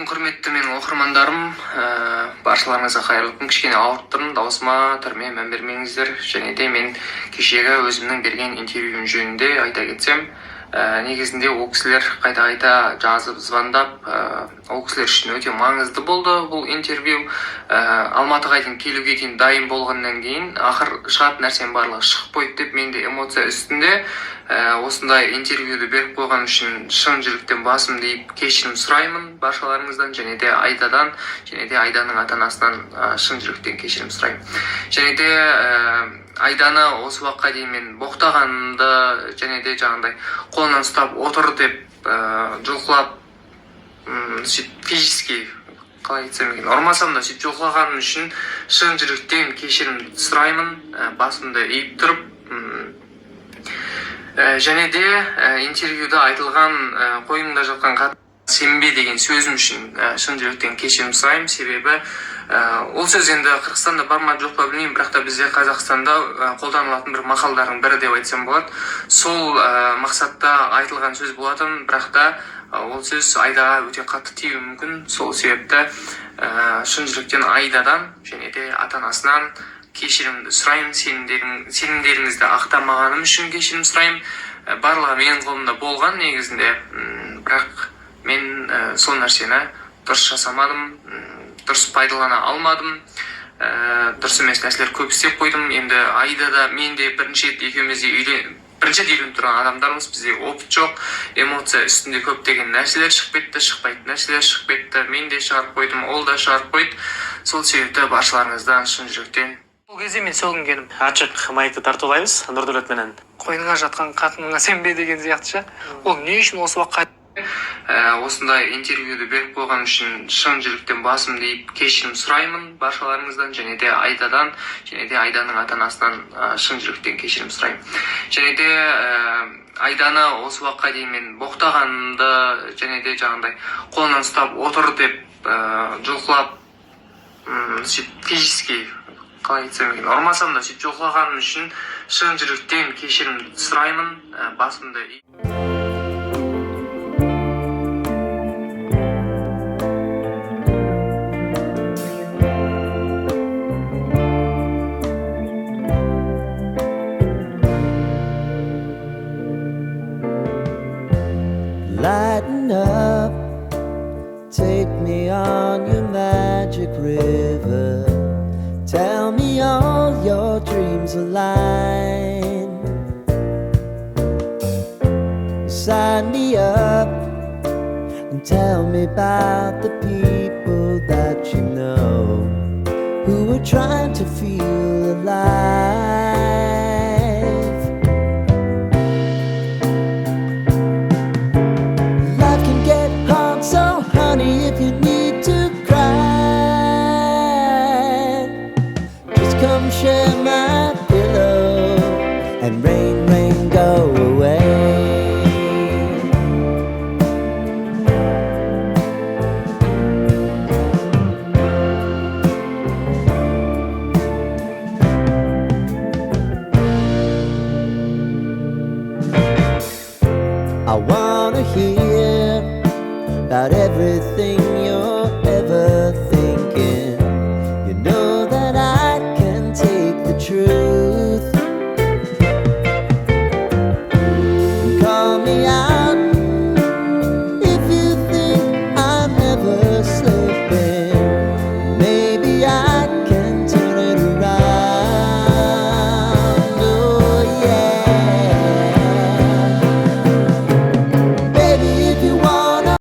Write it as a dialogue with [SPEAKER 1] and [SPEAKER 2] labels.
[SPEAKER 1] Құрметті менің оқырмандарым, баршаларыңызға қайырлы күн. Кішкене ауырып тұрмын, даусыма түрме мән бермеңіздер. Және де мен кешегі өзімнің берген интервьюім жөнінде айта кетсем, негізінде ол кісілер қайта жазып, звондап, ол кісілер үшін өте маңызды болды бұл интервью. Алматыға дейін келуге дейін дайын болғаннан кейін ақыр шығатын нәрсенің барлығы шығып қойды деп менде эмоция үстінде. Осындай интервьюді беріп қойған үшін шын жүректен басымды иіп кешірім сұраймын баршаларыңыздан, және де Айдадан, және де Айданың ата-анасынан шын жүректен кешірім сұраймын. Және де Айданы осы уақытқа дейін мен боқтағанымды, және де жаңағыдай қолынан ұстап отыр деп жұлқылап, физически қалай айтсам екен, ұрмасам да сөйтіп жұлқылағаным үшін шын жүректен кешірім сұраймын, басымды иіп тұрып. Және де интервьюда айтылған қойныңда жатқан қатын сенбе деген сөзім үшін шын жүректен кешірім сұраймын. Себебі ол сөз енді Қырғызстанда бар ма жоқ па білмеймін, бірақ та бізде Қазақстанда қолданылатын бір мақалдардың бірі деп айтсам болады. Сол мақсатта айтылған сөз болатын, бірақ та ол сөз Айдаға өте қатты тиюі мүмкін. Сол себепті шын жүректен Айдадан және де ата-анасынан кешірімді сұраймын. Сенімдеріңізді ақтамағаным үшін кешірім сұраймын. Барлығы менің қолымда болған негізінде, бірақ мен сол нәрсені дұрыс жасамадым, дұрыс пайдалана алмадым, дұрыс емес нәрселер көп істеп қойдым. Енді Айдада мен де бірінші рет үйленіп тұрған адамдармыз, бізде опыт жоқ, эмоция үстінде көптеген нәрселер шығып кетті, шықпайтын нәрселер шығып кетті. Мен де шығарып қойдым, ол да шығарып қойды. Сол себепті баршаларыңыздан шын жүректен. Ол кезде мен сөгінгенім.
[SPEAKER 2] Ашық майкты тартулаймыз Нұрдәулетменен.
[SPEAKER 1] Қойныңа жатқан қатыныңа сенбе деген сияқты ше. Ол не үшін осы уақытқа осындай интервьюді беріп қойған үшін шын жүректен басымды иіп кешірім сұраймын баршаларыңыздан, және де Айдадан, және де Айданың ата-анасынан шын жүректен кешірім сұраймын. Және де Айданы осы уақытқа дейін мен боқтағанымды, және де жаңағыдай қолынан ұстап отыр деп жұлқылап, физически қалай айтсам екен, ұрмасам да сөйтіп жұлқылағаным үшін шын жүректен кешірім сұраймын, басымды.
[SPEAKER 3] Lighten up, take me on your magic river. Tell me all your dreams align. Sign me up and tell me about the people that you know who are trying to feel alive.